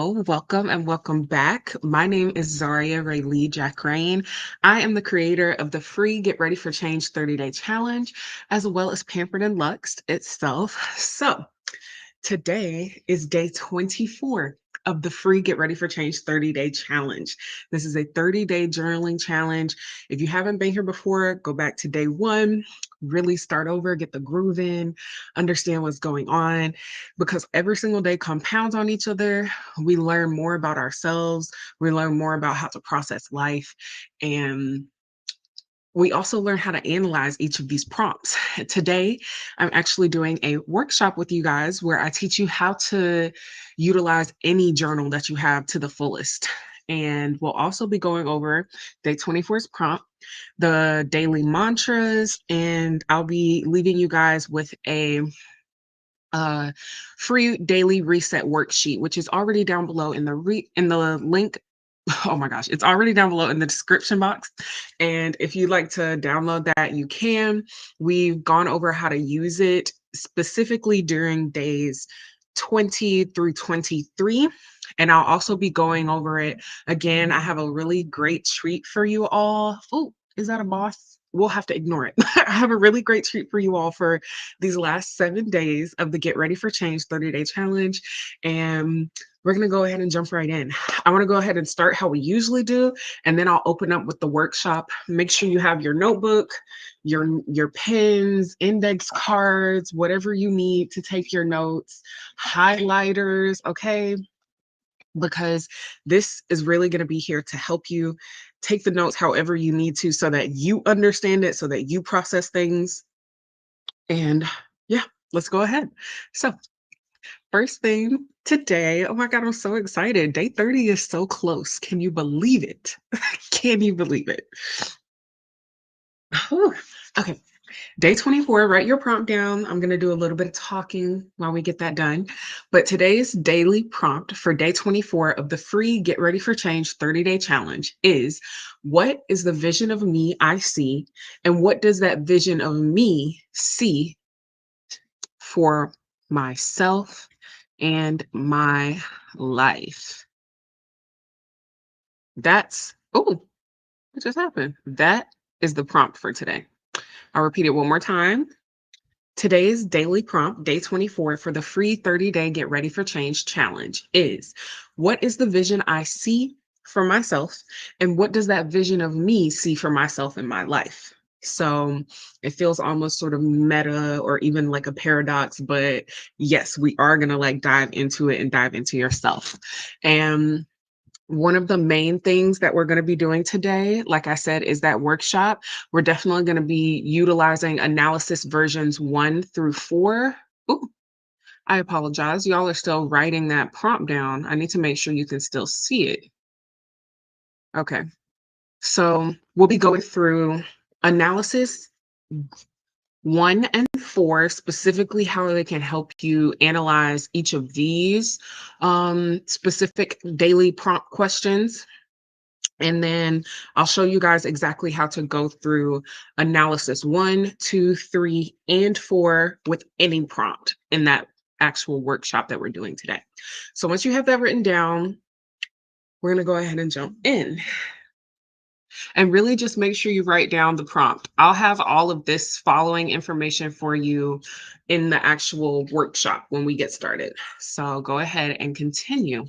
Hello, welcome and welcome back. My name is Zaria Raylee Jack Rain. I am the creator of the free Get Ready for Change 30-day challenge, as well as Pampered and Luxed itself. So today is day 24 of the free Get Ready for Change 30-day challenge. This is a 30-day journaling challenge. If you haven't been here before, go back to day one, really start over, get the groove in, understand what's going on, because every single day compounds on each other. We learn more about ourselves, we learn more about how to process life, and we also learn how to analyze each of these prompts. Today, I'm actually doing a workshop with you guys where I teach you how to utilize any journal that you have to the fullest. And we'll also be going over day 24's prompt, the daily mantras, and I'll be leaving you guys with a free daily reset worksheet, which is already down below in the link. Oh my gosh, it's already down below in the description box. And if you'd like to download that, you can. We've gone over how to use it specifically during days 20 through 23. And I'll also be going over it again. I have a really great treat for you all. Oh, is that a boss? We'll have to ignore it. I have a really great treat for you all for these last 7 days of the Get Ready for Change 30-day challenge. And we're going to go ahead and jump right in. I want to go ahead and start how we usually do, and then I'll open up with the workshop. Make sure you have your notebook, your pens, index cards, whatever you need to take your notes, highlighters, okay? Because this is really going to be here to help you take the notes however you need to so that you understand it, so that you process things. And yeah, let's go ahead. So first thing today, oh my God, I'm so excited. Day 30 is so close. Can you believe it? Can you believe it? Whew. Okay, day 24, write your prompt down. I'm going to do a little bit of talking while we get that done. But today's daily prompt for day 24 of the free Get Ready for Change 30-day challenge is, what is the vision of me I see? And what does that vision of me see for myself and my life? Oh, what just happened? That is the prompt for today. I'll repeat it one more time. Today's daily prompt, day 24 for the free 30-day Get Ready for Change challenge is, what is the vision I see for myself? And what does that vision of me see for myself in my life? So it feels almost sort of meta or even like a paradox, but yes, we are going to like dive into it and dive into yourself. And one of the main things that we're going to be doing today, like I said, is that workshop. We're definitely going to be utilizing analysis versions 1 through 4. Ooh, I apologize. Y'all are still writing that prompt down. I need to make sure you can still see it. Okay. So we'll be going through analysis 1 and 4, specifically how they can help you analyze each of these specific daily prompt questions. And then I'll show you guys exactly how to go through analysis 1, 2, 3, and 4 with any prompt in that actual workshop that we're doing today. So once you have that written down, we're going to go ahead and jump in. And really just make sure you write down the prompt. I'll have all of this following information for you in the actual workshop when we get started. So go ahead and continue.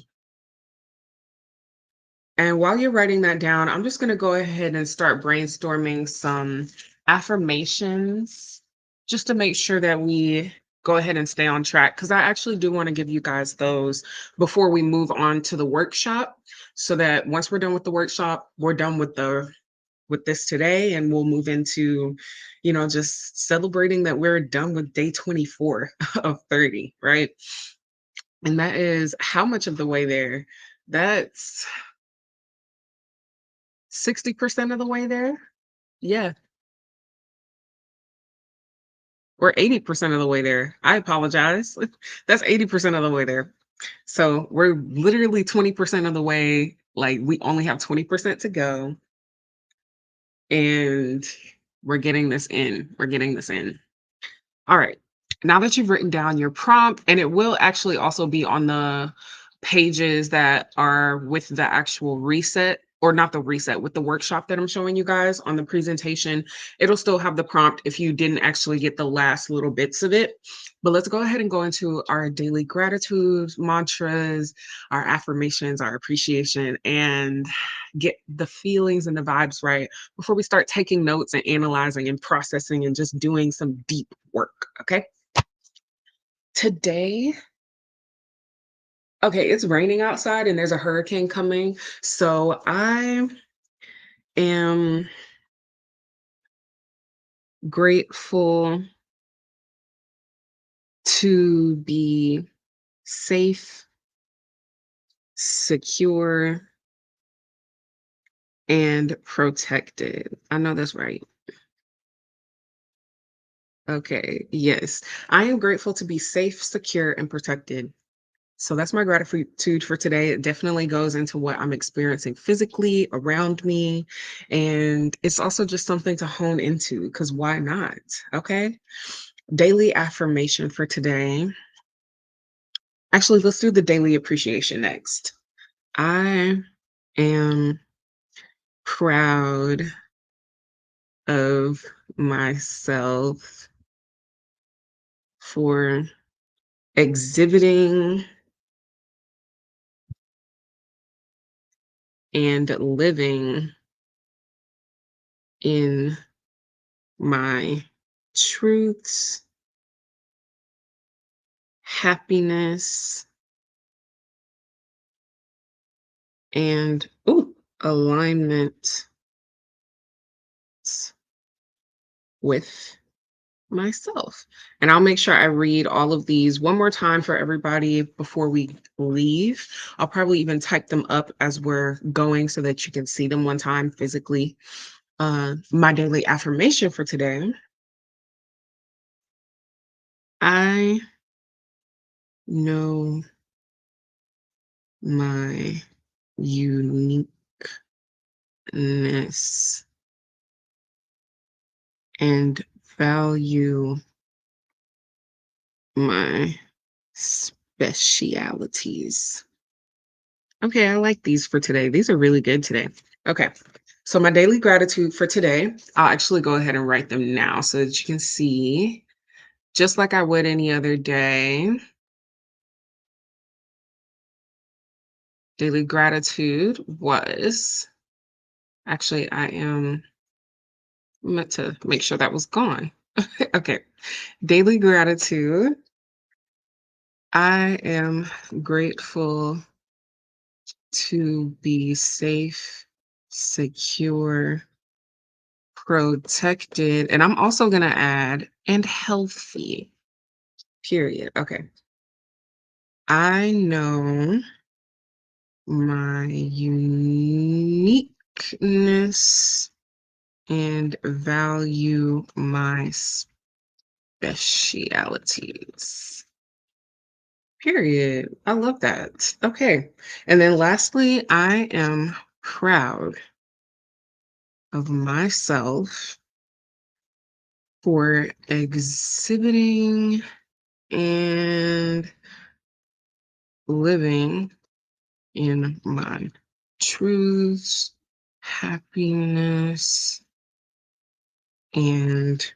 And while you're writing that down, I'm just going to go ahead and start brainstorming some affirmations just to make sure that we go ahead and stay on track, because I actually do want to give you guys those before we move on to the workshop, so that once we're done with the workshop, we're done with this today, and we'll move into, just celebrating that we're done with day 24 of 30, right? And that is how much of the way there? That's 60% of the way there? Yeah, or 80% of the way there. I apologize. That's 80% of the way there. So we're literally 20% of the way. Like, we only have 20% to go, and we're getting this in. We're getting this in. All right. Now that you've written down your prompt, and it will actually also be on the pages that are with the actual reset, or not the reset, with the workshop that I'm showing you guys on the presentation. It'll still have the prompt if you didn't actually get the last little bits of it. But let's go ahead and go into our daily gratitude mantras, our affirmations, our appreciation, and get the feelings and the vibes right before we start taking notes and analyzing and processing and just doing some deep work. Okay. Today, okay, it's raining outside and there's a hurricane coming. So I am grateful to be safe, secure, and protected. I know that's right. Okay, yes. I am grateful to be safe, secure, and protected. So that's my gratitude for today. It definitely goes into what I'm experiencing physically around me. And it's also just something to hone into because why not? Okay. Daily affirmation for today. Actually, let's do the daily appreciation next. I am proud of myself for exhibiting and living in my truths, happiness, and alignment with myself. And I'll make sure I read all of these one more time for everybody before we leave. I'll probably even type them up as we're going so that you can see them one time physically. My daily affirmation for today: I know my uniqueness and value my specialities. Okay, I like these for today. These are really good today. Okay, so my daily gratitude for today, I'll actually go ahead and write them now so that you can see, just like I would any other day. Daily gratitude was, actually, I am meant to make sure that was gone. Okay, daily gratitude. I am grateful to be safe, secure, protected, and I'm also gonna add, and healthy, period. Okay. I know my uniqueness and value my specialities. Period. I love that. Okay. And then lastly, I am proud of myself for exhibiting and living in my truths, happiness, and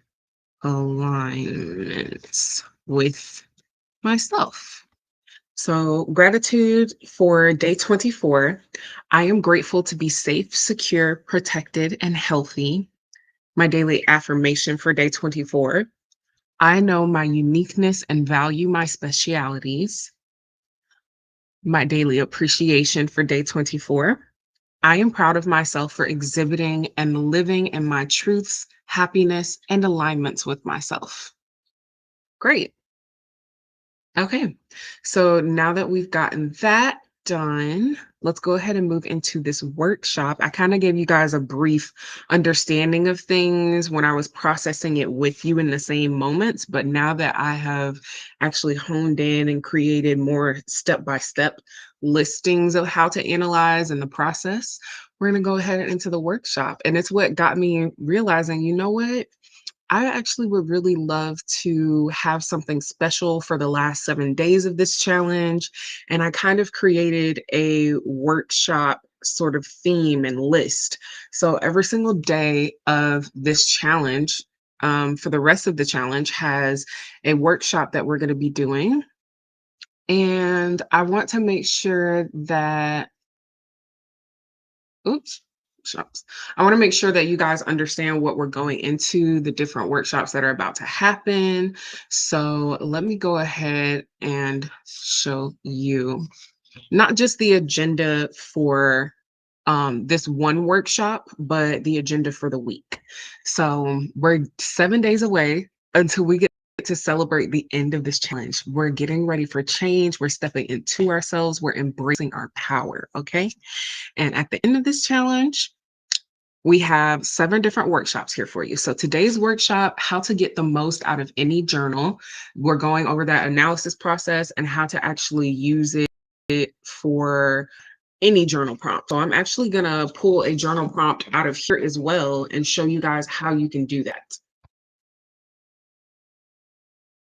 alignments with myself. So, gratitude for day 24. I am grateful to be safe, secure, protected, and healthy. My daily affirmation for day 24. I know my uniqueness and value my specialities. My daily appreciation for day 24. I am proud of myself for exhibiting and living in my truths, happiness, and alignments with myself. Great. Okay. So now that we've gotten that done, let's go ahead and move into this workshop. I kind of gave you guys a brief understanding of things when I was processing it with you in the same moments. But now that I have actually honed in and created more step by step listings of how to analyze and the process, we're going to go ahead into the workshop. And it's what got me realizing, you know what? I actually would really love to have something special for the last 7 days of this challenge, and I kind of created a workshop sort of theme and list. So every single day of this challenge, for the rest of the challenge has a workshop that we're gonna be doing, and I want to make sure that oops, shucks. I want to make sure that you guys understand what we're going into, the different workshops that are about to happen. So let me go ahead and show you not just the agenda for this one workshop, but the agenda for the week. So we're 7 days away until we get to celebrate the end of this challenge. We're getting ready for change. We're stepping into ourselves. We're embracing our power. Okay. And at the end of this challenge, we have 7 different workshops here for you. So today's workshop, how to get the most out of any journal. We're going over that analysis process and how to actually use it for any journal prompt. So I'm actually gonna pull a journal prompt out of here as well and show you guys how you can do that.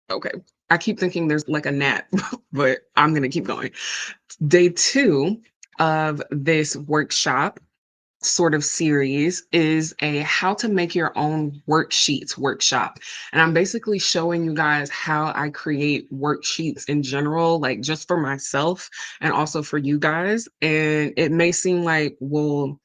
Okay. I keep thinking there's like a nap, but I'm gonna keep going. Day 2 of this workshop sort of series is a how to make your own worksheets workshop. And I'm basically showing you guys how I create worksheets in general, like just for myself and also for you guys. And it may seem like, well,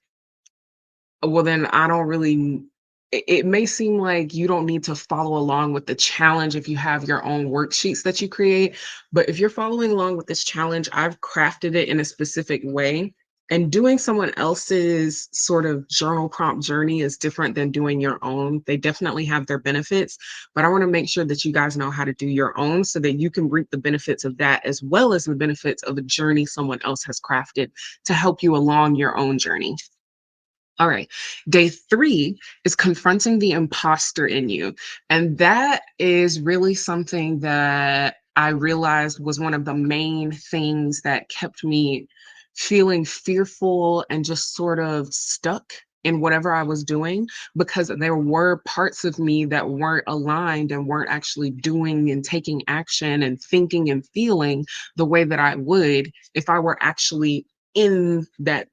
then I don't really it may seem like you don't need to follow along with the challenge if you have your own worksheets that you create, but if you're following along with this challenge, I've crafted it in a specific way, and doing someone else's sort of journal prompt journey is different than doing your own. They definitely have their benefits, but I wanna make sure that you guys know how to do your own so that you can reap the benefits of that as well as the benefits of a journey someone else has crafted to help you along your own journey. All right. Day 3 is confronting the imposter in you. And that is really something that I realized was one of the main things that kept me feeling fearful and just sort of stuck in whatever I was doing because there were parts of me that weren't aligned and weren't actually doing and taking action and thinking and feeling the way that I would if I were actually in that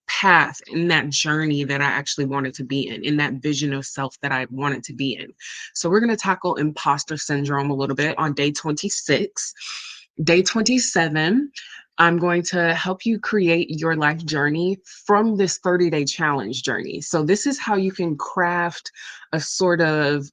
path, in that journey that I actually wanted to be in that vision of self that I wanted to be in. So we're going to tackle imposter syndrome a little bit on day 26. Day 27, I'm going to help you create your life journey from this 30-day challenge journey. So this is how you can craft a sort of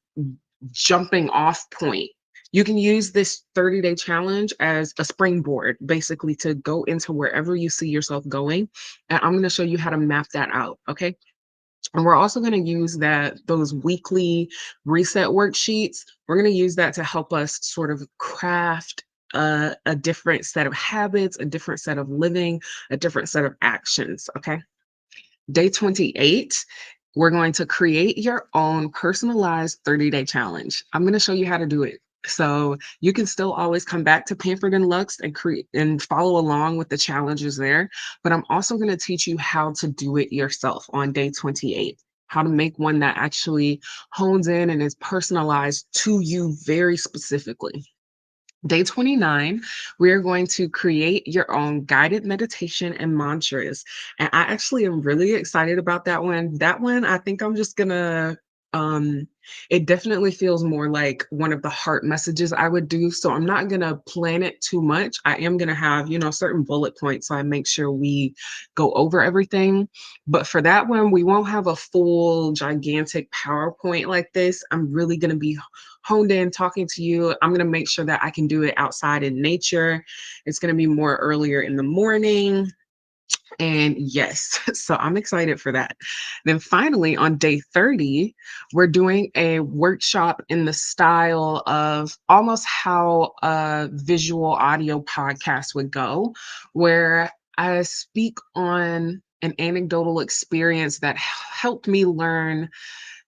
jumping off point. You can use this 30-day challenge as a springboard, basically, to go into wherever you see yourself going. And I'm going to show you how to map that out. Okay. And we're also going to use those weekly reset worksheets. We're going to use that to help us sort of craft a different set of habits, a different set of living, a different set of actions. Okay. Day 28, we're going to create your own personalized 30-day challenge. I'm going to show you how to do it. So you can still always come back to Pampered and Lux and create and follow along with the challenges there. But I'm also going to teach you how to do it yourself on day 28, how to make one that actually hones in and is personalized to you very specifically. Day 29, we're going to create your own guided meditation and mantras. And I actually am really excited about that one. That one, I think I'm just gonna, um, it definitely feels more like one of the heart messages I would do. So I'm not gonna plan it too much. I am gonna have, certain bullet points so I make sure we go over everything. But for that one, we won't have a full gigantic PowerPoint like this. I'm really gonna be honed in talking to you. I'm going to make sure that I can do it outside in nature. It's going to be more earlier in the morning. And yes, so I'm excited for that. Then finally, on day 30, we're doing a workshop in the style of almost how a visual audio podcast would go, where I speak on an anecdotal experience that helped me learn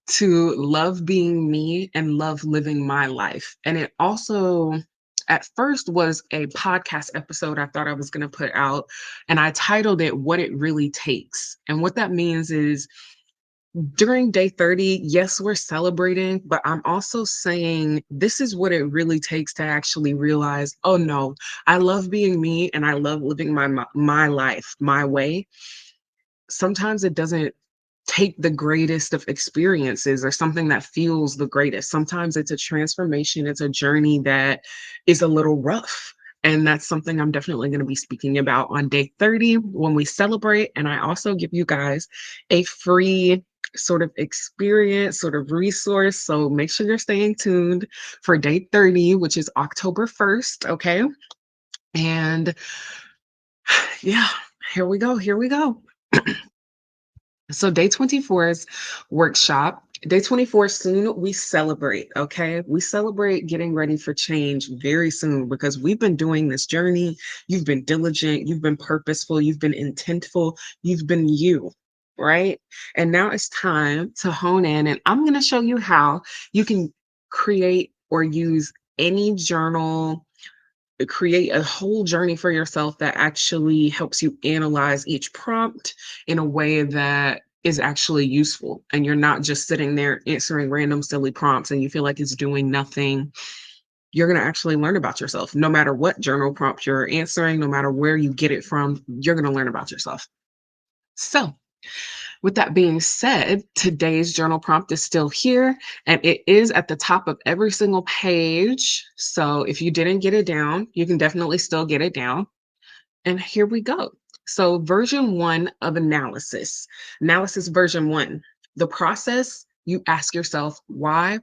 to love being me and love living my life. And it also, at first, was a podcast episode I thought I was going to put out. And I titled it What It Really Takes. And what that means is During day 30, yes, we're celebrating, but I'm also saying this is what it really takes to actually realize, oh no, I love being me and I love living my life my way. Sometimes it doesn't take the greatest of experiences or something that feels the greatest. Sometimes it's a transformation, it's a journey that is a little rough. And that's something I'm definitely going to be speaking about on day 30 when we celebrate. And I also give you guys a free sort of experience, sort of resource. So make sure you're staying tuned for day 30, which is October 1st. Okay. And yeah, here we go. Here we go. So day 24's workshop. Day 24, soon we celebrate, okay? We celebrate getting ready for change very soon because we've been doing this journey. You've been diligent, you've been purposeful, you've been intentful, you've been you, right? And now it's time to hone in, and I'm going to show you how you can create or use any journal, create a whole journey for yourself that actually helps you analyze each prompt in a way that is actually useful. And you're not just sitting there answering random silly prompts and you feel like it's doing nothing. You're going to actually learn about yourself. No matter what journal prompt you're answering, no matter where you get it from, you're going to learn about yourself. So, with that being said, today's journal prompt is still here and it is at the top of every single page. So if you didn't get it down, you can definitely still get it down. And here we go. So, version one of analysis, analysis version one, the process, you ask yourself why.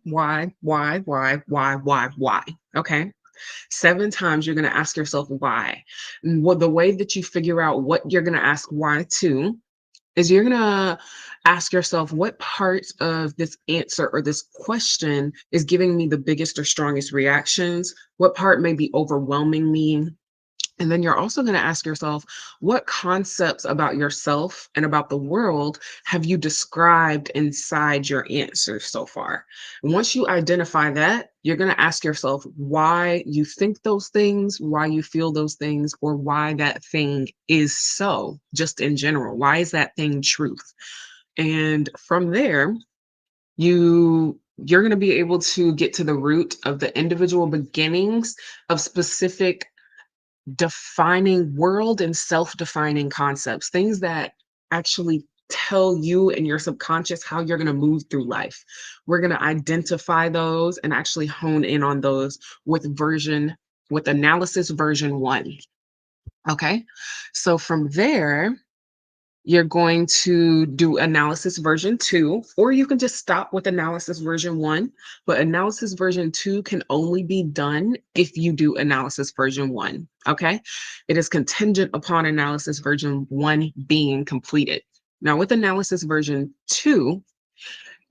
Okay. 7 times you're going to ask yourself why. And what the way that you figure out what you're going to ask why to is you're gonna ask yourself what part of this answer or this question is giving me the biggest or strongest reactions? What part may be overwhelming me? And then you're also going to ask yourself, what concepts about yourself and about the world have you described inside your answers so far? And once you identify that, you're going to ask yourself why you think those things, why you feel those things, or why that thing is so, just in general. Why is that thing truth? And from there, you're going to be able to get to the root of the individual beginnings of specific defining world and self-defining concepts, things that actually tell you and your subconscious how you're going to move through life. We're going to identify those and actually hone in on those with analysis version one. Okay. So from there, you're going to do analysis version two, or you can just stop with analysis version one. But analysis version two can only be done if you do analysis version one. Okay. It is contingent upon analysis version one being completed. Now, with analysis version two,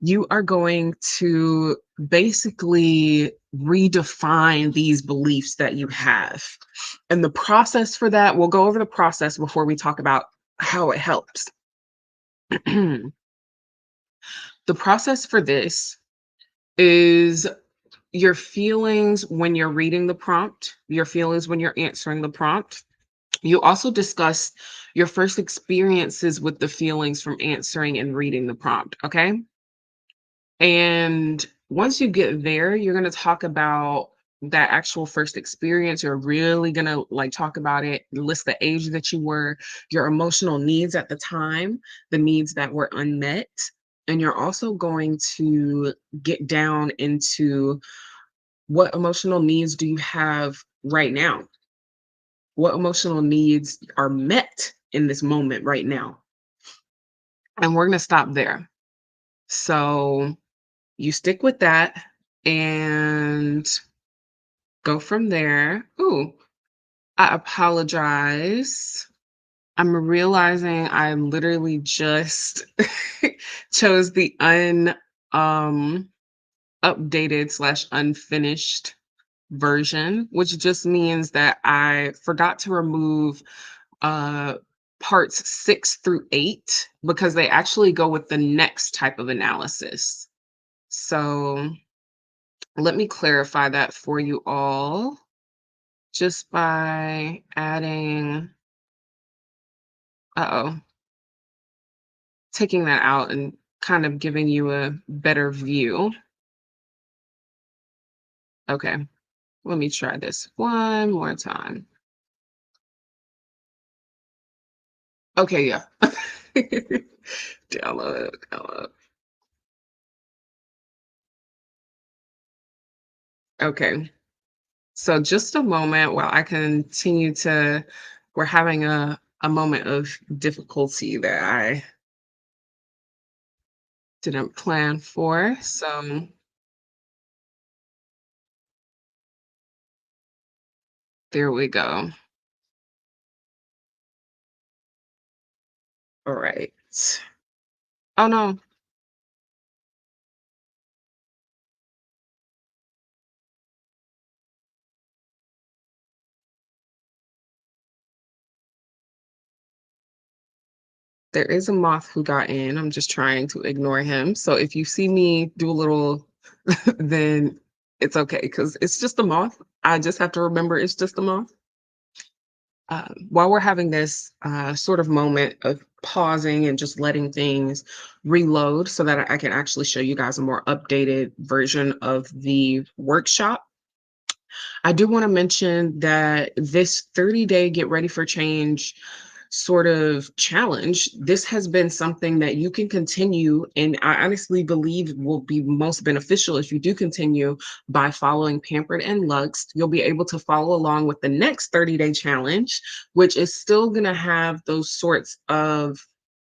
you are going to basically redefine these beliefs that you have. And the process for that, we'll go over the process before we talk about how it helps. The process for this is your feelings when you're reading the prompt, your feelings when you're answering the prompt. You also discuss your first experiences with the feelings from answering and reading the prompt. Okay. And once you get there, you're going to talk about that actual first experience. You're really going to like talk about it, list the age that you were, your emotional needs at the time, the needs that were unmet. And you're also going to get down into what emotional needs do you have right now? What emotional needs are met in this moment right now? And we're going to stop there. So you stick with that and go from there. Ooh, I apologize. I'm realizing I literally just chose the um updated slash unfinished version, which just means that I forgot to remove uh parts 6 through 8 because they actually go with the next type of analysis. So let me clarify that for you all just by adding, uh-oh, taking that out and kind of giving you a better view. Okay, let me try this one more time. Okay, yeah. Download, download. Okay. So just a moment while I continue to we're having a moment of difficulty that I didn't plan for. So there we go. All right. Oh no, there is a moth who got in. I'm just trying to ignore him. So if you see me do a little, then it's okay because it's just a moth. I just have to remember it's just a moth. While we're having this sort of moment of pausing and just letting things reload so that I can actually show you guys a more updated version of the workshop, I do want to mention that this 30-day get ready for change sort of challenge, this has been something that you can continue. And I honestly believe will be most beneficial if you do continue by following Pampered and Luxed. You'll be able to follow along with the next 30-day challenge, which is still going to have those sorts of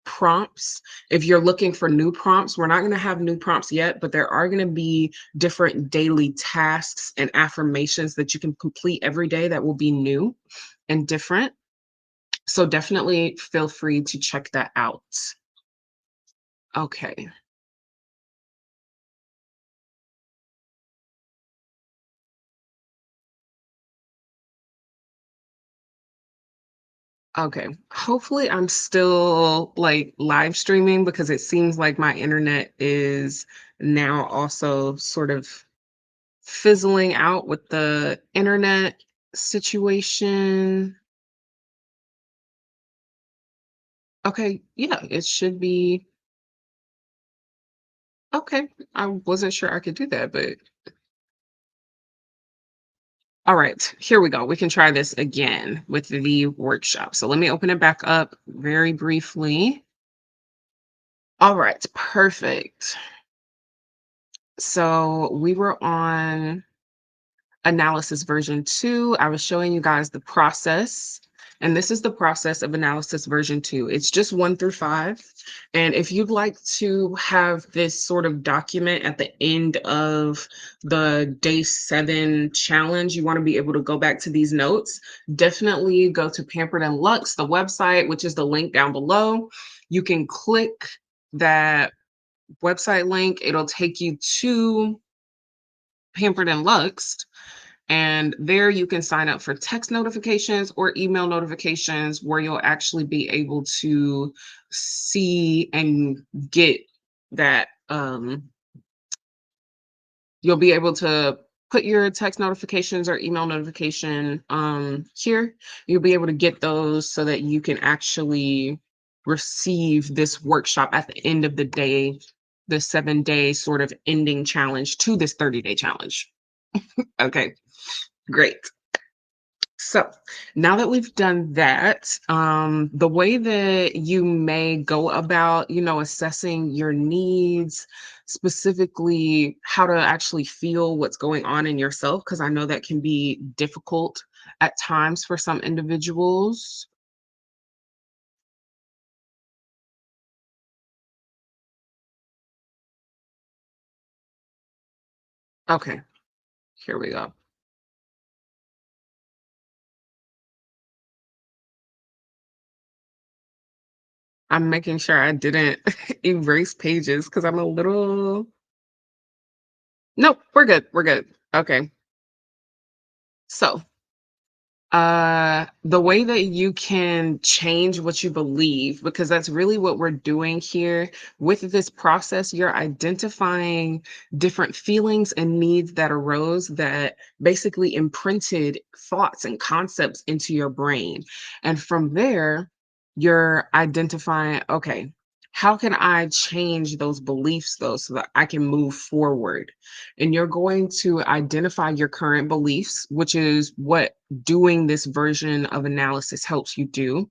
prompts. If you're looking for new prompts, we're not going to have new prompts yet, but there are going to be different daily tasks and affirmations that you can complete every day that will be new and different. So definitely feel free to check that out. Okay. Okay. Hopefully I'm still like live streaming because it seems like my internet is now also sort of fizzling out with the internet situation. Okay, yeah, it should be okay. I wasn't sure I could do that, but all right, here we go. We can try this again with the workshop. So let me open it back up very briefly. All right, perfect. So we were on analysis version 2. I was showing you guys the process. And this is the process of analysis version 2. It's just 1 through 5. And if you'd like to have this sort of document at the end of the day 7 challenge, you want to be able to go back to these notes, definitely go to Pampered and Lux, the website, which is the link down below. You can click that website link. It'll take you to Pampered and Lux, and there you can sign up for text notifications or email notifications where you'll actually be able to see and get that. You'll be able to put your text notifications or email notification here. You'll be able to get those so that you can actually receive this workshop at the end of the day, the 7-day sort of ending challenge to this 30-day challenge. Okay, great. So now that we've done that, the way that you may go about, assessing your needs, specifically how to actually feel what's going on in yourself, because I know that can be difficult at times for some individuals. Okay, here we go. I'm making sure I didn't erase pages because I'm a little. Nope, we're good. We're good. Okay. So the way that you can change what you believe, because that's really what we're doing here with this process. You're identifying different feelings and needs that arose that basically imprinted thoughts and concepts into your brain. And from there, you're identifying, okay, How can I change those beliefs though so that I can move forward? And you're going to identify your current beliefs, which is what doing this version of analysis helps you do.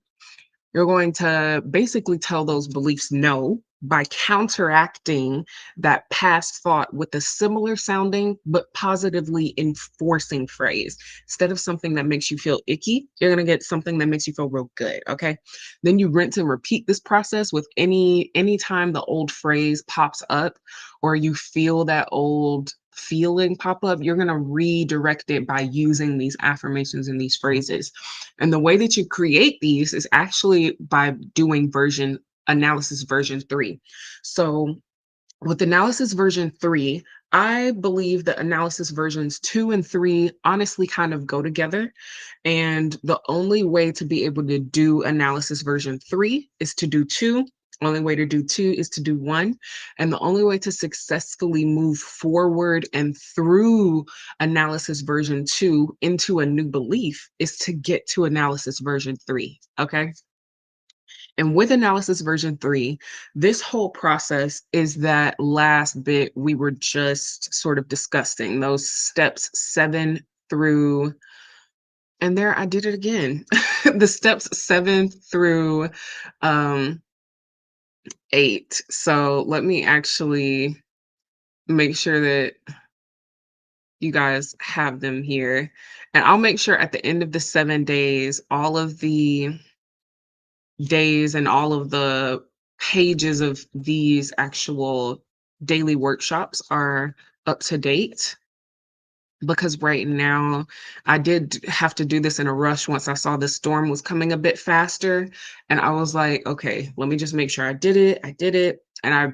You're going to basically tell those beliefs no by counteracting that past thought with a similar sounding but positively enforcing phrase. Instead of something that makes you feel icky, you're going to get something that makes you feel real good, okay? Then you rinse and repeat this process with anytime the old phrase pops up or you feel that old feeling pop up, you're going to redirect it by using these affirmations and these phrases. And the way that you create these is actually by doing version analysis version 3. So with analysis version 3, I believe that analysis versions 2 and 3 honestly kind of go together. And the only way to be able to do analysis version 3 is to do 2. Only way to do 2 is to do 1. And the only way to successfully move forward and through analysis version 2 into a new belief is to get to analysis version 3. Okay. And with analysis version 3, this whole process is that last bit we were just sort of discussing, those steps 7 through, and there I did it again. The steps 7 through 8. So let me actually make sure that you guys have them here. And I'll make sure at the end of the 7 days, all of the days and all of the pages of these actual daily workshops are up to date. Because right now, I did have to do this in a rush once I saw the storm was coming a bit faster, and I was like, "Okay, let me just make sure I did it," and I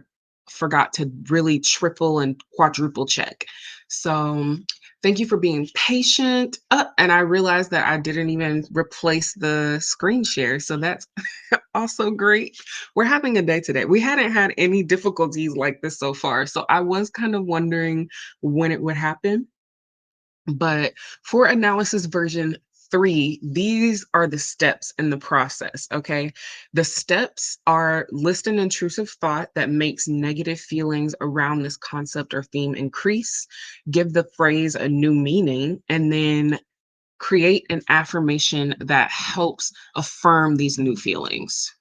forgot to really triple and quadruple check. So, thank you for being patient. And I realized that I didn't even replace the screen share, so that's also great. We're having a day today. We hadn't had any difficulties like this so far, so I was kind of wondering when it would happen. But for analysis version 3, these are the steps in the process, okay? The steps are list an intrusive thought that makes negative feelings around this concept or theme increase, give the phrase a new meaning, and then create an affirmation that helps affirm these new feelings.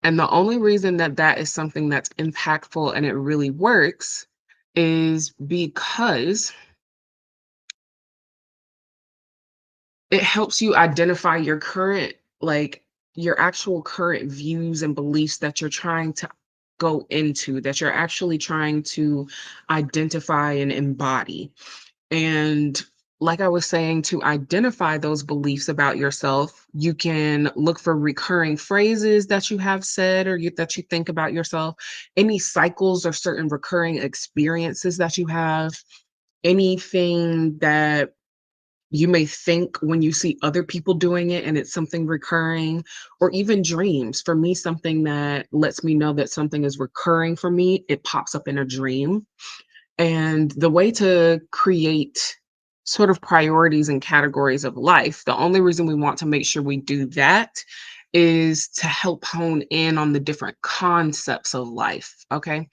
And the only reason that that is something that's impactful and it really works is because it helps you identify your current, like, your actual current views and beliefs that you're trying to go into, that you're actually trying to identify and embody. And like I was saying, to identify those beliefs about yourself, you can look for recurring phrases that you have said or that you think about yourself, any cycles or certain recurring experiences that you have, anything that you may think when you see other people doing it and it's something recurring, or even dreams. For me, something that lets me know that something is recurring for me, it pops up in a dream. And the way to create sort of priorities and categories of life, the only reason we want to make sure we do that is to help hone in on the different concepts of life. Okay.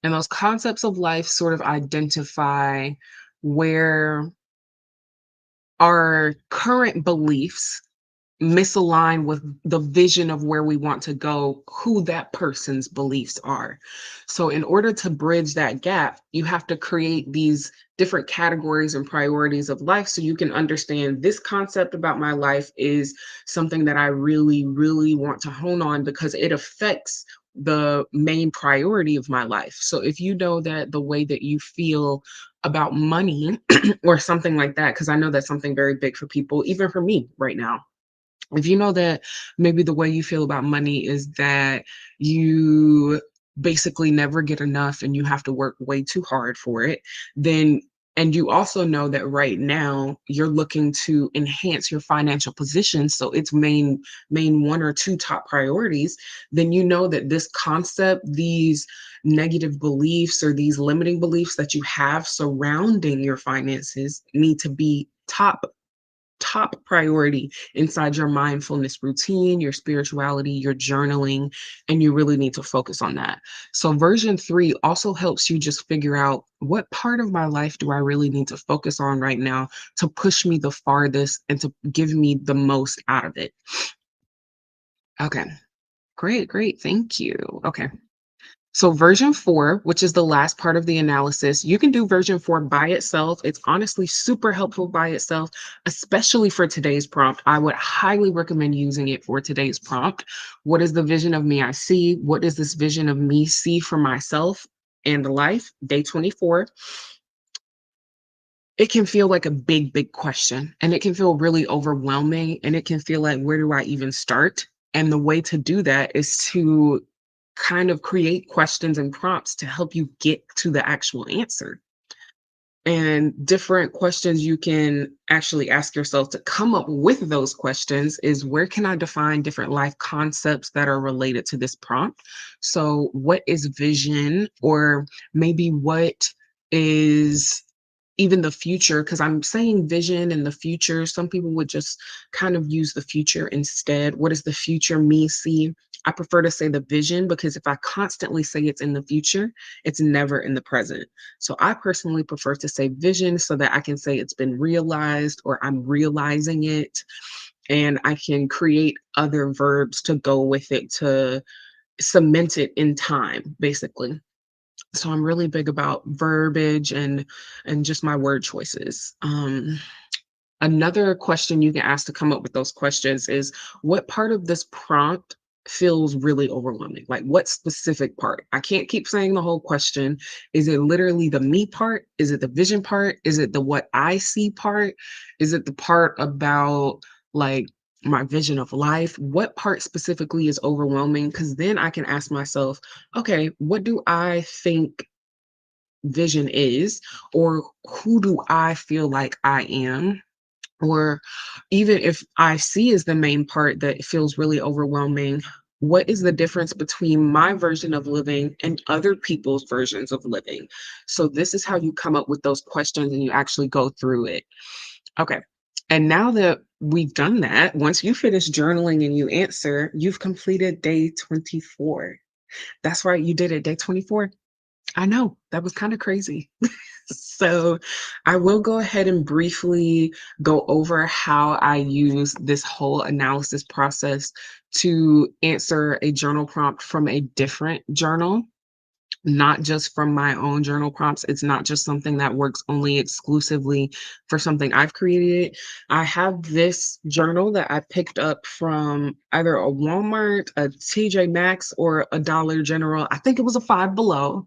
And those concepts of life sort of identify where our current beliefs misalign with the vision of where we want to go, who that person's beliefs are. So, in order to bridge that gap, you have to create these different categories and priorities of life so you can understand this concept about my life is something that I really, really want to hone on because it affects the main priority of my life. So, if you know that the way that you feel about money or something like that, because I know that's something very big for people, even for me right now, if you know that maybe the way you feel about money is that you basically never get enough and you have to work way too hard for it, then and you also know that right now you're looking to enhance your financial position, so it's main one or two top priorities, then you know that this concept, these negative beliefs or these limiting beliefs that you have surrounding your finances need to be top top priority inside your mindfulness routine, your spirituality, your journaling, and you really need to focus on that. So, version 3 also helps you just figure out what part of my life do I really need to focus on right now to push me the farthest and to give me the most out of it. Okay, great, great. Thank you. Okay. So version 4, which is the last part of the analysis, you can do version 4 by itself. It's honestly super helpful by itself, especially for today's prompt. I would highly recommend using it for today's prompt. What is the vision of me I see? What does this vision of me see for myself and life? Day 24. It can feel like a big, big question, and it can feel really overwhelming, and it can feel like, where do I even start? And the way to do that is to kind of create questions and prompts to help you get to the actual answer. And different questions you can actually ask yourself to come up with those questions is, where can I define different life concepts that are related to this prompt? So, what is vision? Or maybe what is even the future? Because I'm saying vision and the future. Some people would just kind of use the future instead. What does the future me see? I prefer to say the vision, because if I constantly say it's in the future, it's never in the present. So I personally prefer to say vision so that I can say it's been realized or I'm realizing it. And I can create other verbs to go with it to cement it in time, basically. So I'm really big about verbiage and just my word choices. Another question you can ask to come up with those questions is, what part of this prompt feels really overwhelming? Like, what specific part? I can't keep saying the whole question. Is it literally the me part? Is it the vision part? Is it the what I see part? Is it the part about like my vision of life? What part specifically is overwhelming? Because then I can ask myself, okay, what do I think vision is? Or who do I feel like I am? Or even if I see is the main part that feels really overwhelming, what is the difference between my version of living and other people's versions of living? So this is how you come up with those questions and you actually go through it. Okay. And now that we've done that, once you finish journaling and you answer, you've completed day 24. That's right, you did it, day 24. I know, that was kind of crazy. So I will go ahead and briefly go over how I use this whole analysis process to answer a journal prompt from a different journal, not just from my own journal prompts. It's not just something that works only exclusively for something I've created. I have this journal that I picked up from either a Walmart, a TJ Maxx, or a Dollar General. I think it was a Five Below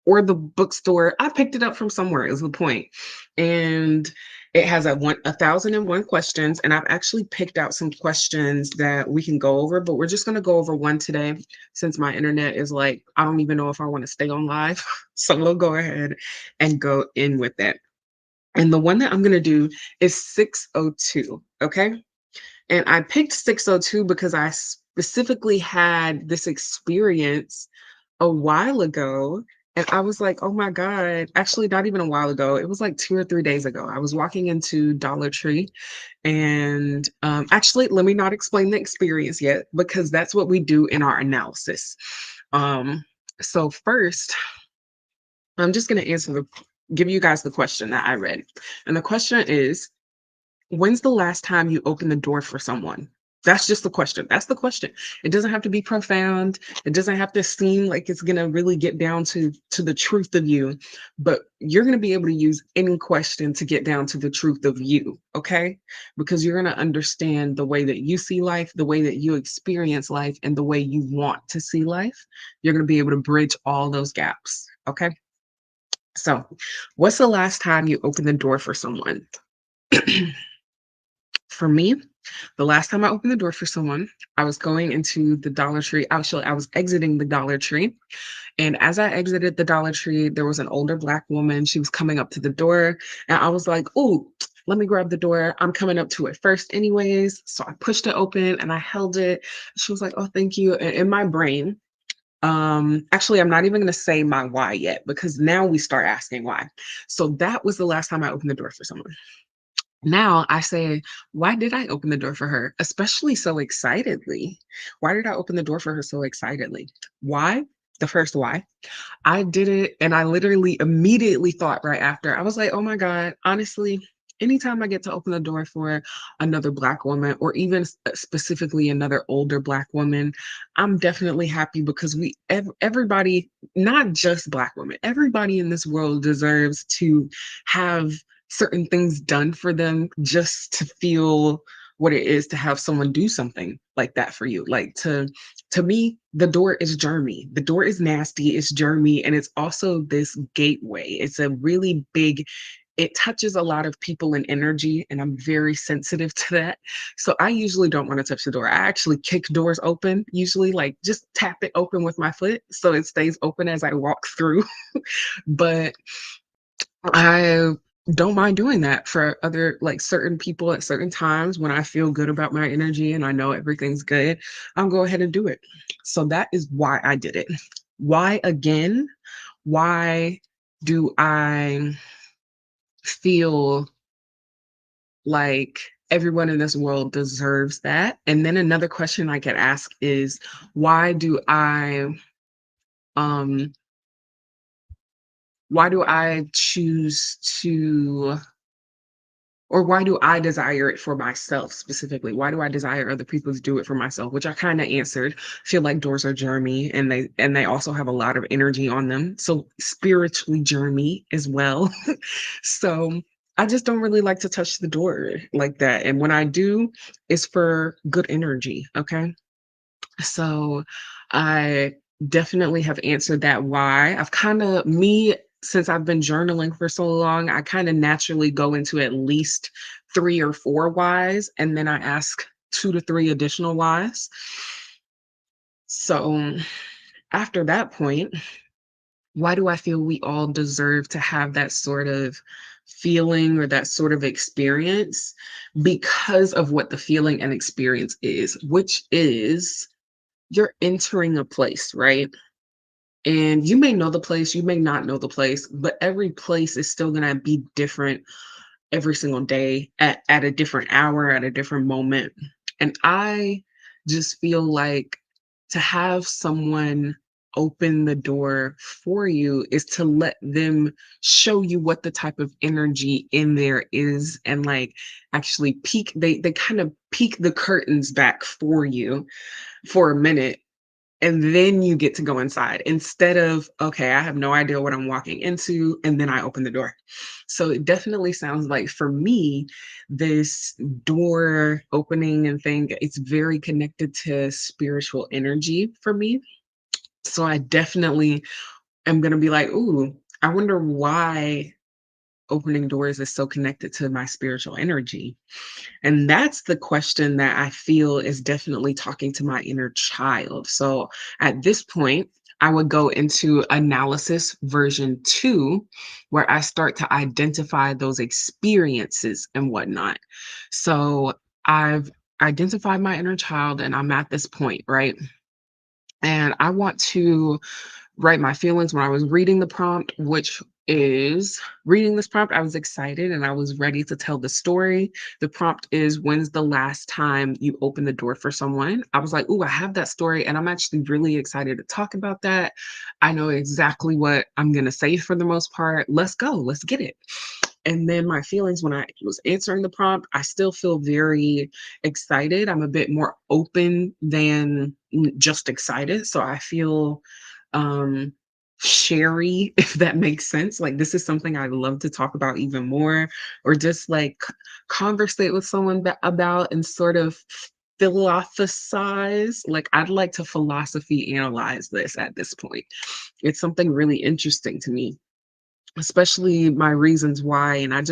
or the bookstore. I picked it up from somewhere is the point. And it has 1,001 questions. And I've actually picked out some questions that we can go over, but we're just going to go over one today since my internet is like, I don't even know if I want to stay on live. So we'll go ahead and go in with that. And the one that I'm going to do is 602. Okay. And I picked 602 because I specifically had this experience a while ago. And I was like, oh my God, actually, not even a while ago. It was like 2 or 3 days ago. I was walking into Dollar Tree. And actually, let me not explain the experience yet, because that's what we do in our analysis. Um, so, first, I'm just going to give you guys the question that I read. And the question is, when's the last time you opened the door for someone? That's just the question. That's the question. It doesn't have to be profound. It doesn't have to seem like it's gonna really get down to the truth of you, but you're gonna be able to use any question to get down to the truth of you, okay? Because you're gonna understand the way that you see life, the way that you experience life, and the way you want to see life. You're gonna be able to bridge all those gaps, okay? So, what's the last time you opened the door for someone? For me, the last time I opened the door for someone, I was going into the Dollar Tree. Actually, I was exiting the Dollar Tree. And as I exited the Dollar Tree, there was an older Black woman. She was coming up to the door. And I was like, oh, let me grab the door. I'm coming up to it first, anyways. So I pushed it open and I held it. She was like, oh, thank you. And in my brain, actually, I'm not even going to say my why yet, because now we start asking why. So that was the last time I opened the door for someone. Now I say, why did I open the door for her, especially so excitedly? Why did I open the door for her so excitedly? Why? The first why. I did it and I literally immediately thought right after, I was like, oh my God, honestly, anytime I get to open the door for another Black woman or even specifically another older Black woman, I'm definitely happy because everybody, not just Black women, everybody in this world deserves to have certain things done for them just to feel what it is to have someone do something like that for you. Like to me, the door is germy. The door is nasty, it's germy, and it's also this gateway. It's a really big, it touches a lot of people and energy, and I'm very sensitive to that. So I usually don't want to touch the door. I actually kick doors open, usually like just tap it open with my foot so it stays open as I walk through. But I don't mind doing that for other like certain people at certain times when I feel good about my energy and I know everything's good. I'll go ahead and do it. So that is why I did it. Why again? Why do I feel like everyone in this world deserves that? And then another question I could ask is um why do I choose to or why do I desire it for myself specifically? Why do I desire other people to do it for myself? Which I kind of answered. Feel like doors are germy and they also have a lot of energy on them. So spiritually germy as well. So I just don't really like to touch the door like that. And when I do, it's for good energy. Okay. So I definitely have answered that why. I've kind of me since I've been journaling for so long, I kind of naturally go into at least 3 or 4 whys and then I ask 2 to 3 additional whys. So after that point, why do I feel we all deserve to have that sort of feeling or that sort of experience? Because of what the feeling and experience is, which is you're entering a place, right? And you may know the place, you may not know the place, but every place is still going to be different every single day at a different hour, at a different moment. And I just feel like to have someone open the door for you is to let them show you what the type of energy in there is and like actually peek they kind of peek the curtains back for you for a minute and then you get to go inside instead of, okay, I have no idea what I'm walking into, and then I open the door. So it definitely sounds like for me, this door opening and thing, it's very connected to spiritual energy for me. So I definitely am going to be like, ooh, I wonder why opening doors is so connected to my spiritual energy. And that's the question that I feel is definitely talking to my inner child. So at this point, I would go into analysis version 2, where I start to identify those experiences and whatnot. So I've identified my inner child and I'm at this point, right? And I want to write my feelings when I was reading the prompt, which is reading this prompt, I was excited and I was ready to tell the story. The prompt is, when's the last time you opened the door for someone? I was like, "Ooh, I have that story and I'm actually really excited to talk about that. I know exactly what I'm going to say for the most part. Let's go. Let's get it." And then my feelings when I was answering the prompt, I still feel very excited. I'm a bit more open than just excited. So I feel um sherry, if that makes sense. Like this is something I love to talk about even more, or just like conversate with someone about and sort of philosophize. Like I'd like to philosophy analyze this at this point. It's something really interesting to me, especially my reasons why. And I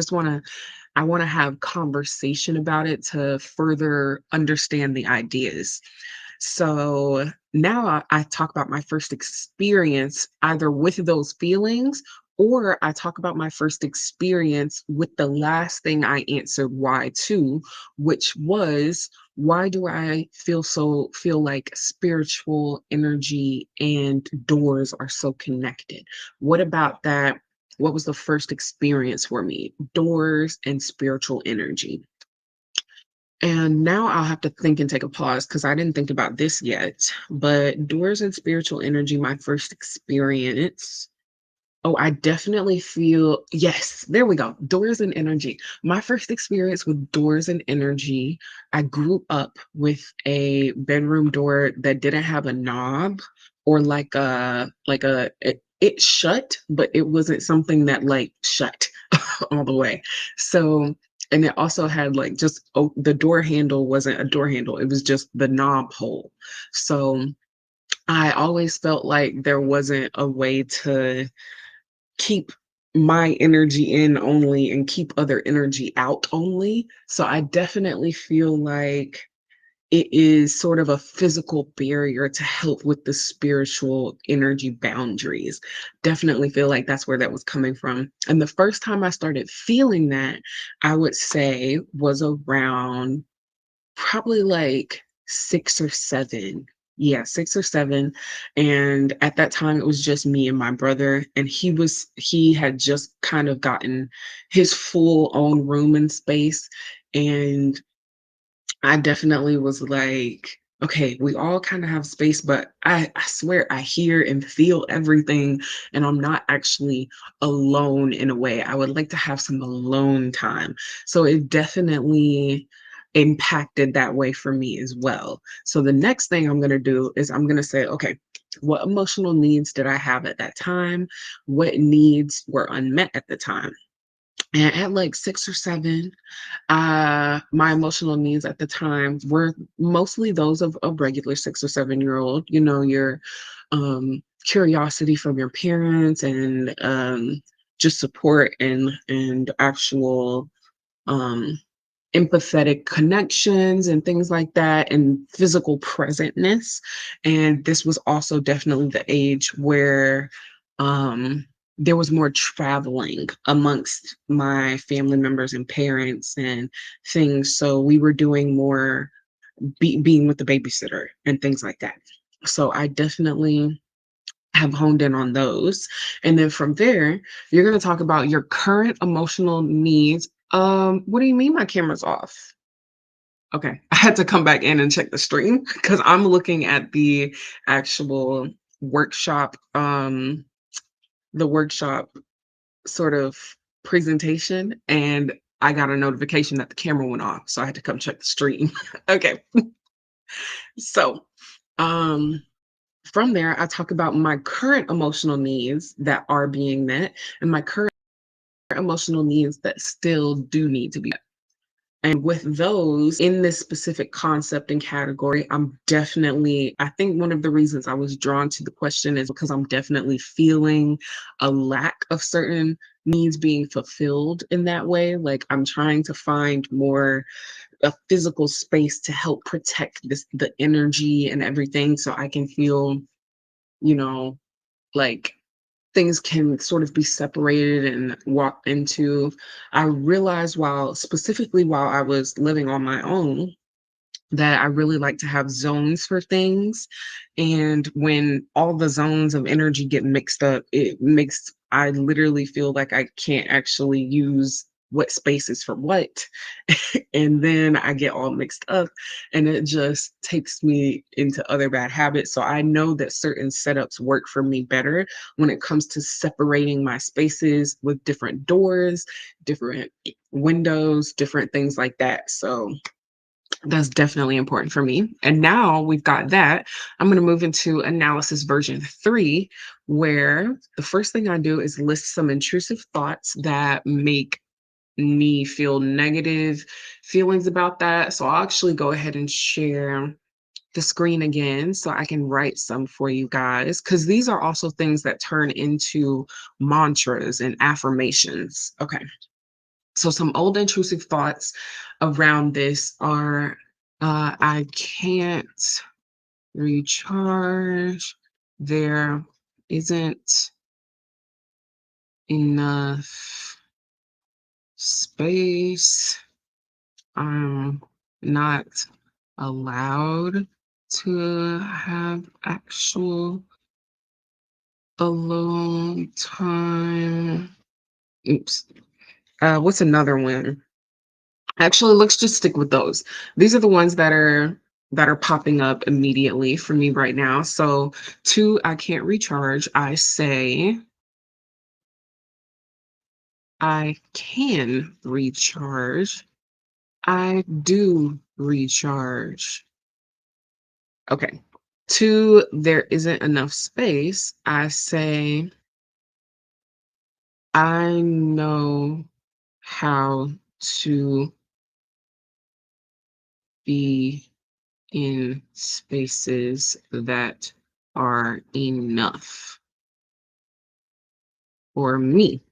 want to have conversation about it to further understand the ideas. So now I talk about my first experience either with those feelings or I talk about my first experience with the last thing I answered why to, which was, why do I feel like spiritual energy and doors are so connected? What about that what was the first experience for me? Doors and spiritual energy. And now I'll have to think and take a pause because I didn't think about this yet. But doors and spiritual energy, my first experience. Oh, I definitely feel, yes, there we go. Doors and energy. My first experience with doors and energy, I grew up with a bedroom door that didn't have a knob or it shut, but it wasn't something that like shut all the way. So, and it also had like just the door handle wasn't a door handle, it was just the knob hole. So I always felt like there wasn't a way to keep my energy in only and keep other energy out only. So I definitely feel like it is sort of a physical barrier to help with the spiritual energy boundaries. Definitely feel like that's where that was coming from. And the first time I started feeling that, I would say was around probably like 6 or 7. Yeah, 6 or 7, and at that time, it was just me and my brother, and he had just kind of gotten his full own room and space, and I definitely was like, okay, we all kind of have space, but I swear I hear and feel everything, and I'm not actually alone in a way. I would like to have some alone time. So it definitely impacted that way for me as well. So the next thing I'm going to do is I'm going to say, okay, what emotional needs did I have at that time? What needs were unmet at the time? And at like 6 or 7, my emotional needs at the time were mostly those of a regular 6 or 7-year-old. You know, your curiosity from your parents and just support and actual um, empathetic connections and things like that, and physical presentness. And this was also definitely the age where um there was more traveling amongst my family members and parents and things, so we were doing more being with the babysitter and things like that. So I definitely have honed in on those. And then from there, you're going to talk about your current emotional needs. What do you mean my camera's off? Okay. I had to come back in and check the stream because I'm looking at actual workshop, the workshop sort of presentation, and I got a notification that the camera went off. So I had to come check the stream. Okay. So, um, from there, I talk about my current emotional needs that are being met and my current emotional needs that still do need to be met. And with those in this specific concept and category, I think one of the reasons I was drawn to the question is because I'm definitely feeling a lack of certain needs being fulfilled in that way. Like I'm trying to find more a physical space to help protect the energy and everything so I can feel, you know, like things can sort of be separated and walk into. I realized while I was living on my own, that I really like to have zones for things. And when all the zones of energy get mixed up, I literally feel like I can't actually use what space is for what. And then I get all mixed up and it just takes me into other bad habits. So I know that certain setups work for me better when it comes to separating my spaces with different doors, different windows, different things like that. So that's definitely important for me. And now we've got that. I'm going to move into analysis version 3, where the first thing I do is list some intrusive thoughts that make me feel negative feelings about that. So I'll actually go ahead and share the screen again so I can write some for you guys, because these are also things that turn into mantras and affirmations. Okay. So some old intrusive thoughts around this are I can't recharge. There isn't enough space. I'm not allowed to have actual alone time. Oops. What's another one? Actually, let's just stick with those. These are the ones that are popping up immediately for me right now. So, 2, I can't recharge. I say I can recharge. I do recharge. Okay. 2, there isn't enough space. I say I know how to be in spaces that are enough for me.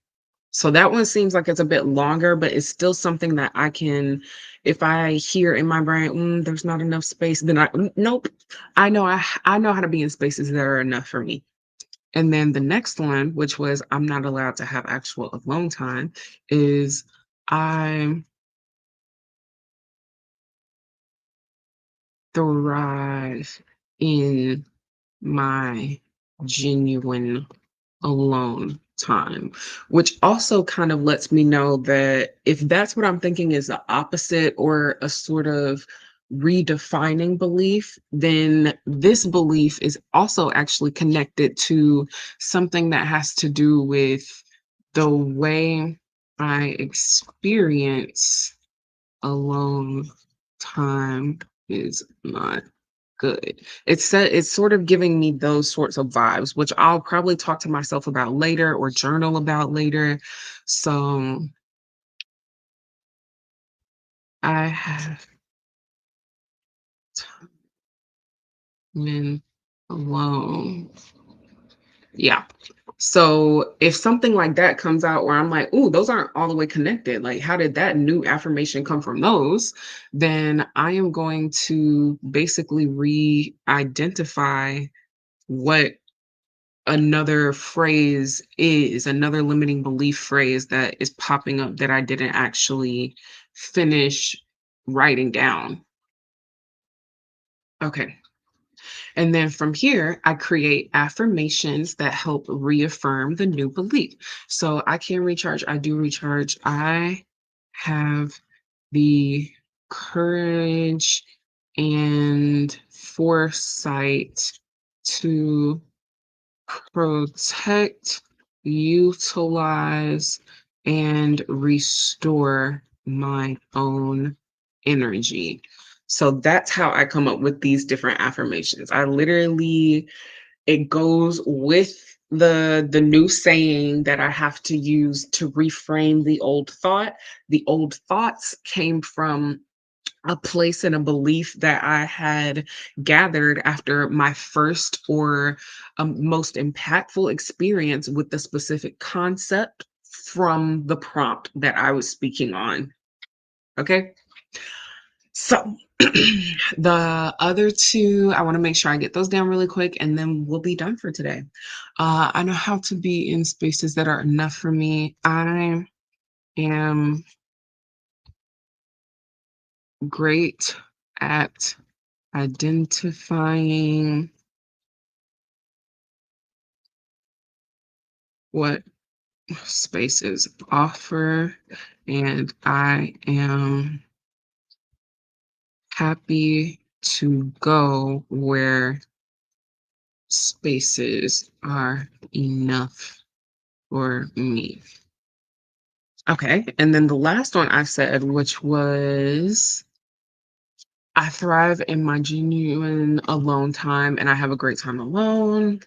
So that one seems like it's a bit longer, but it's still something that I can, if I hear in my brain, there's not enough space, then nope. I know how to be in spaces that are enough for me. And then the next one, which was I'm not allowed to have actual alone time, is I thrive in my genuine alone time, which also kind of lets me know that if that's what I'm thinking is the opposite or a sort of redefining belief, then this belief is also actually connected to something that has to do with the way I experience alone time is not good. It's sort of giving me those sorts of vibes, which I'll probably talk to myself about later or journal about later. So I have been alone. Yeah. So if something like that comes out where I'm like, "Ooh, those aren't all the way connected. Like, how did that new affirmation come from those?" Then I am going to basically re-identify what another phrase is, another limiting belief phrase that is popping up that I didn't actually finish writing down. Okay. And then from here, I create affirmations that help reaffirm the new belief. So I can recharge, I do recharge. I have the courage and foresight to protect, utilize, and restore my own energy. So that's how I come up with these different affirmations. I literally it goes with the new saying that I have to use to reframe the old thought. The old thoughts came from a place and a belief that I had gathered after my first or most impactful experience with the specific concept from the prompt that I was speaking on. Okay. So the other two, I want to make sure I get those down really quick and then we'll be done for today. I know how to be in spaces that are enough for me. I am great at identifying what spaces offer, and I am happy to go where spaces are enough for me. Okay, and then the last one I said, which was I thrive in my genuine alone time and I have a great time alone.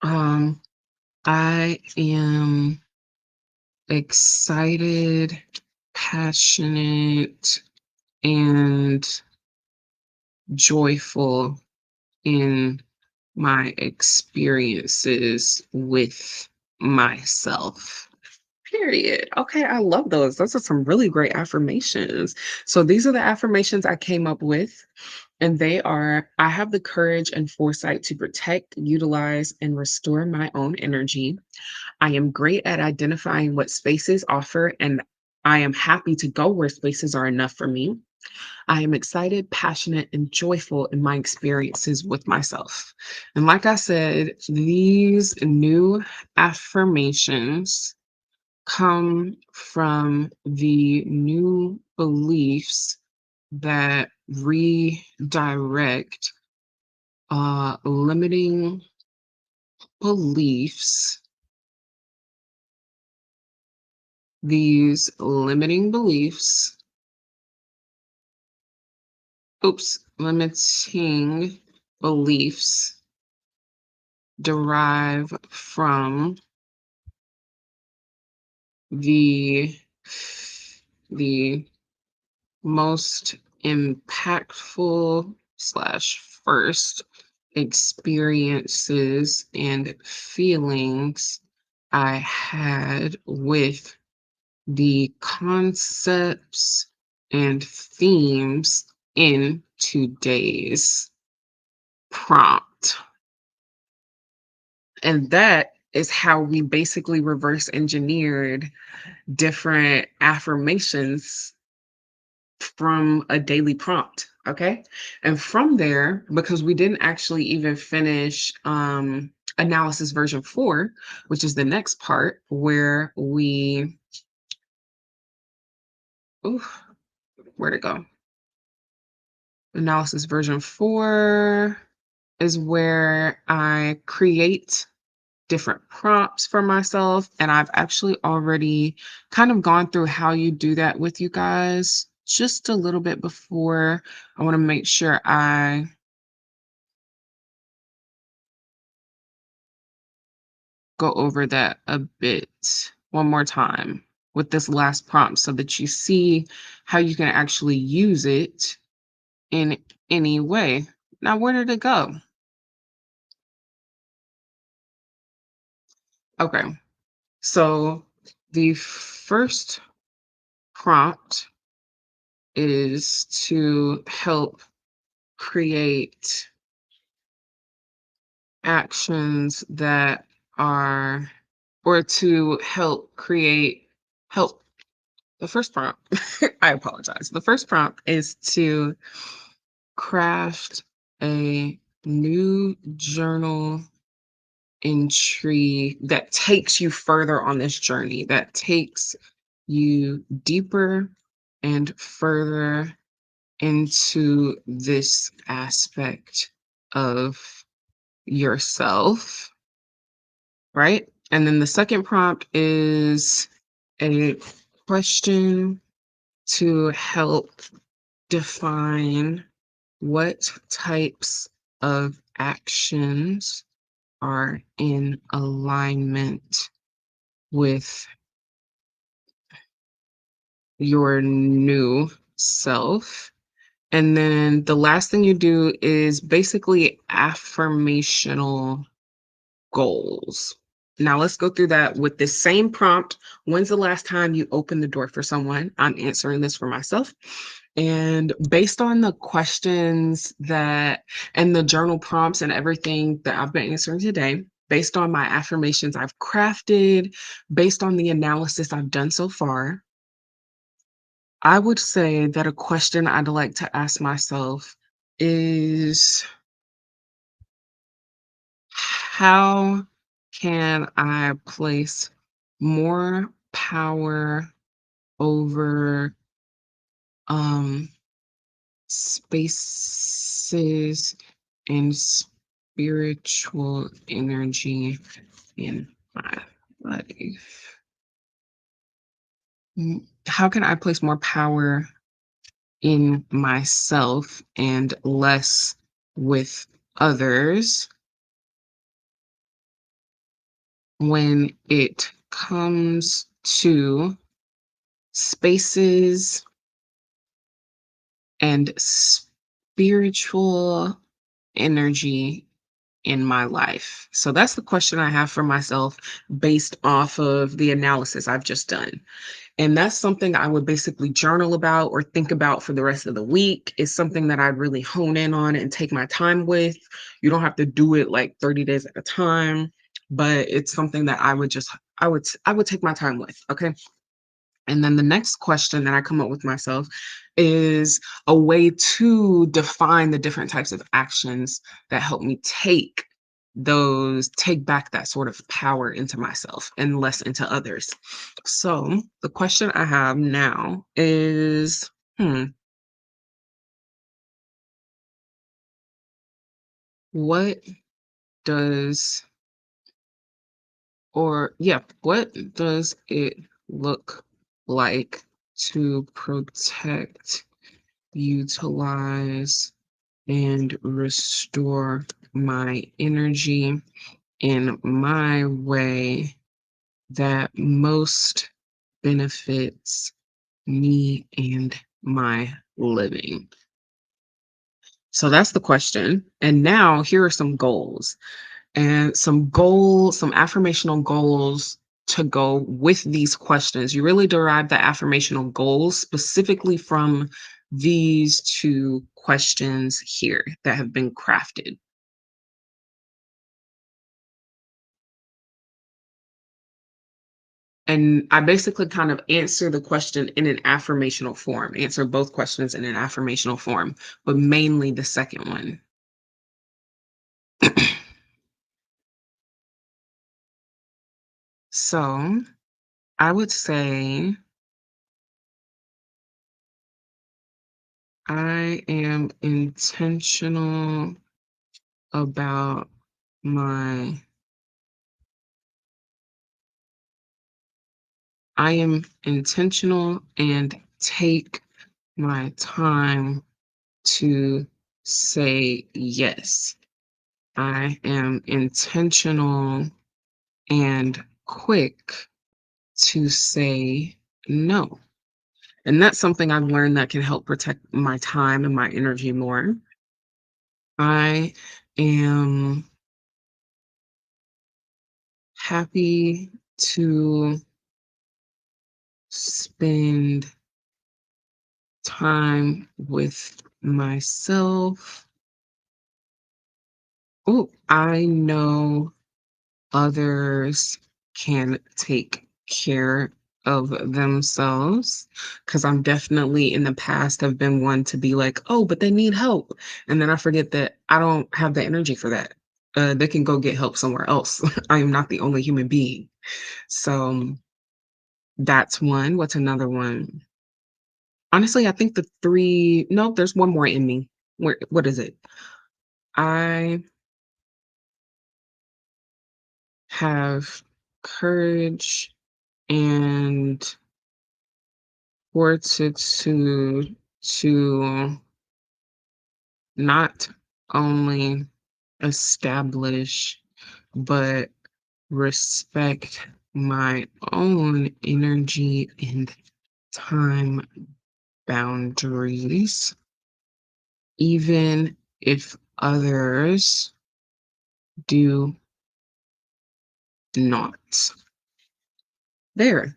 Um, I am excited, passionate, and joyful in my experiences with myself. Period. Okay, I love those. Those are some really great affirmations. So these are the affirmations I came up with, and they are I have the courage and foresight to protect, utilize, and restore my own energy. I am great at identifying what spaces offer, and I am happy to go where spaces are enough for me. I am excited, passionate, and joyful in my experiences with myself. And like I said, these new affirmations come from the new beliefs that redirect limiting beliefs. These limiting beliefs, limiting beliefs derive from the the most impactful slash first experiences and feelings I had with the concepts and themes in today's prompt. And that is how we basically reverse engineered different affirmations from a daily prompt. Okay. And from there, because we didn't actually even finish analysis version 4, which is the next part where we, ooh, where'd it go? Analysis version 4 is where I create different prompts for myself. And I've actually already kind of gone through how you do that with you guys just a little bit before. I want to make sure I go over that a bit one more time with this last prompt so that you see how you can actually use it in any way. Now, where did it go? Okay, so the first prompt is to help create actions that are, or to help the first prompt. I apologize. The first prompt is to craft a new journal entry that takes you further on this journey, that takes you deeper and further into this aspect of yourself, right? And then the second prompt is a question to help define what types of actions are in alignment with your new self. And then the last thing you do is basically affirmational goals. Now let's go through that with this same prompt. When's the last time you opened the door for someone? I'm answering this for myself. And based on the questions that and the journal prompts and everything that I've been answering today, based on my affirmations I've crafted, based on the analysis I've done so far, I would say that a question I'd like to ask myself is, how can I place more power over um spaces and spiritual energy in my life? How can I place more power in myself and less with others when it comes to spaces and spiritual energy in my life? So that's the question I have for myself based off of the analysis I've just done. And that's something I would basically journal about or think about for the rest of the week. It's something that I'd really hone in on and take my time with. You don't have to do it like 30 days at a time, but it's something that I would take my time with. Okay. And then the next question that I come up with myself is a way to define the different types of actions that help me take those take back that sort of power into myself and less into others. So the question I have now is, what does what does it look like to protect, utilize, and restore my energy in my way that most benefits me and my living? So that's the question. And now here are some goals and some affirmational goals to go with these questions. You really derive the affirmational goals specifically from these two questions here that have been crafted. And I basically kind of answer the question in an affirmational form, answer both questions in an affirmational form, but mainly the second one. So I would say I am intentional about my I am intentional and take my time to say yes. I am intentional and quick to say no. And that's something I've learned that can help protect my time and my energy more. I am happy to spend time with myself. Oh, I know others can take care of themselves because I'm definitely in the past have been one to be like, oh, but they need help. And then I forget that I don't have the energy for that. They can go get help somewhere else. I am not the only human being. So that's one. What's another one? Honestly, I think the three, no, there's one more in me. What is it? I have courage and fortitude to not only establish, but respect my own energy and time boundaries, even if others do not. There.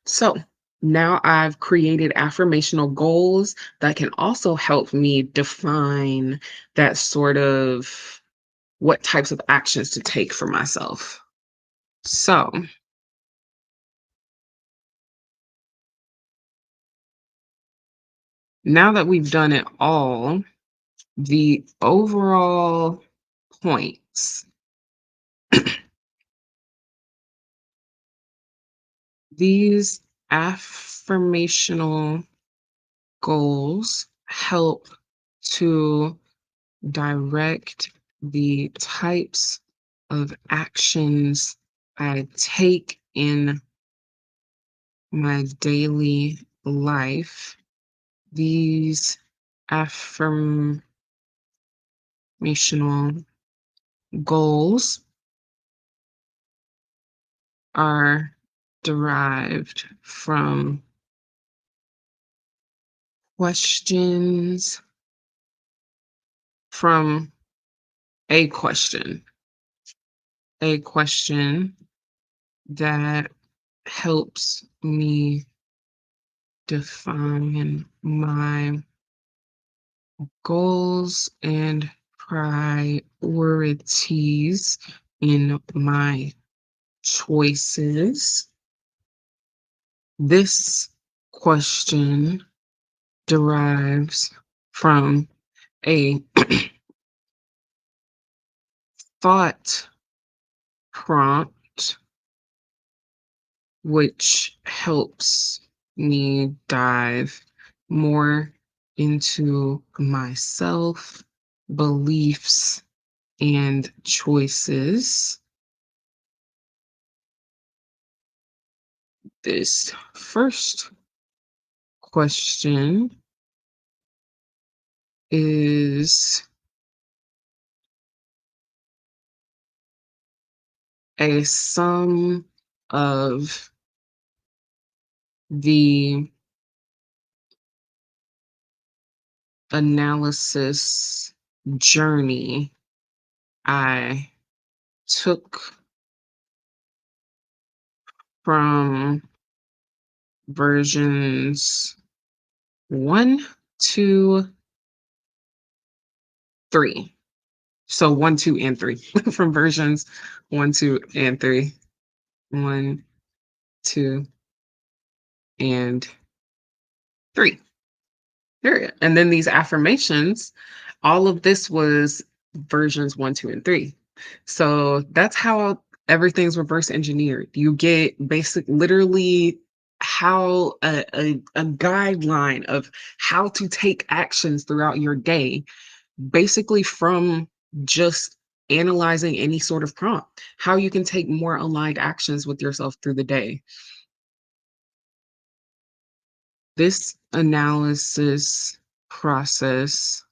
So now I've created affirmational goals that can also help me define that sort of what types of actions to take for myself. So now that we've done it all, the overall points, these affirmational goals help to direct the types of actions I take in my daily life. These affirmational goals are derived from questions, from a question, a question that helps me define my goals and priorities in my choices. This question derives from a thought prompt, which helps me dive more into myself, beliefs, and choices. This first question is a sum of the analysis journey I took from versions 1, 2, 3. So 1, 2, and 3 from versions 1, 2, and 3. 1, 2, and 3. Period. And then these affirmations, all of this was versions 1, 2, and 3. So that's how everything's reverse engineered. You get literally how a guideline of how to take actions throughout your day, basically from just analyzing any sort of prompt, how you can take more aligned actions with yourself through the day. This analysis process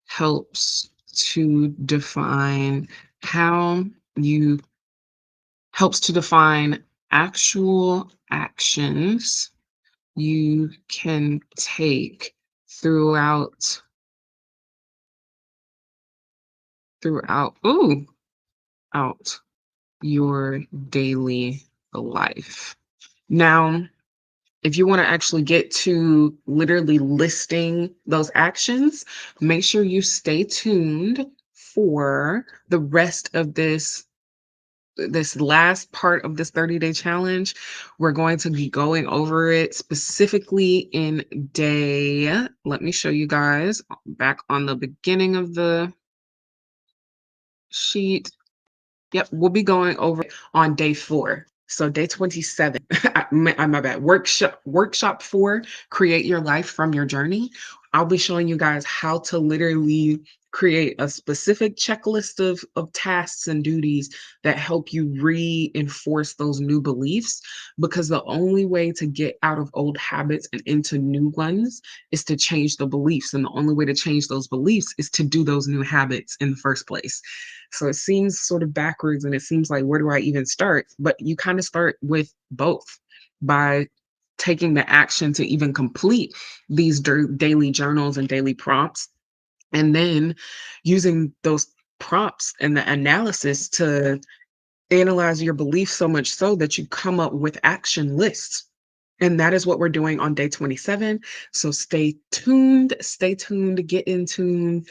helps to define how you helps to define actual actions you can take throughout throughout ooh out your daily life. Now, if you want to actually get to literally listing those actions, make sure you stay tuned for the rest of this last part of this 30-day challenge. We're going to be going over it specifically in day. Let me show you guys back on the beginning of the sheet. Yep, we'll be going over it on day 4. So day 27, my bad, workshop 4, create your life from your journey. I'll be showing you guys how to literally create a specific checklist of tasks and duties that help you reinforce those new beliefs, because the only way to get out of old habits and into new ones is to change the beliefs. And the only way to change those beliefs is to do those new habits in the first place. So it seems sort of backwards and it seems like, where do I even start? But you kind of start with both by taking the action to even complete these daily journals and daily prompts, and then using those prompts and the analysis to analyze your beliefs so much so that you come up with action lists. And that is what we're doing on day 27. So stay tuned, get in tune,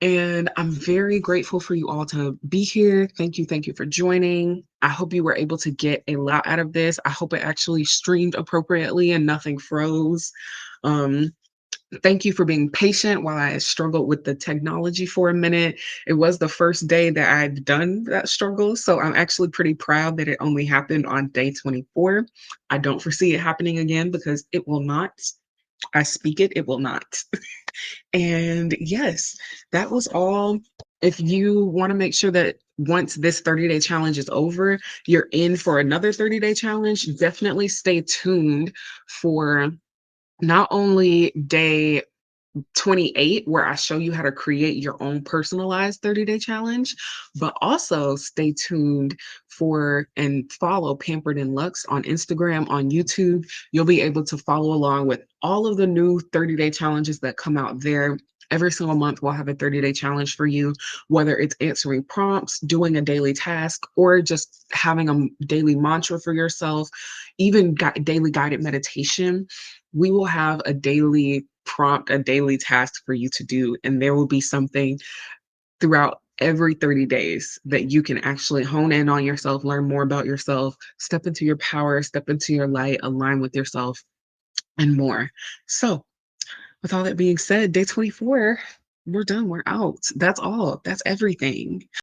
and I'm very grateful for you all to be here. Thank you for joining. I hope you were able to get a lot out of this. I hope it actually streamed appropriately and nothing froze. Um, Thank you for being patient while I struggled with the technology for a minute. It was the first day that I'd done that struggle, so I'm actually pretty proud that it only happened on day 24. I don't foresee it happening again because it will not. I speak it, it will not. And yes, that was all. If you want to make sure that once this 30-day challenge is over, you're in for another 30-day challenge, definitely stay tuned for not only day 28, where I show you how to create your own personalized 30-day challenge, but also stay tuned for and follow Pampered and Lux on Instagram, on YouTube. You'll be able to follow along with all of the new 30-day challenges that come out there. Every single month, we'll have a 30-day challenge for you, whether it's answering prompts, doing a daily task, or just having a daily mantra for yourself, even daily guided meditation. We will have a daily prompt, a daily task for you to do, and there will be something throughout every 30 days that you can actually hone in on yourself, learn more about yourself, step into your power, step into your light, align with yourself, and more. So, with all that being said, day 24, we're done, we're out. That's all, that's everything.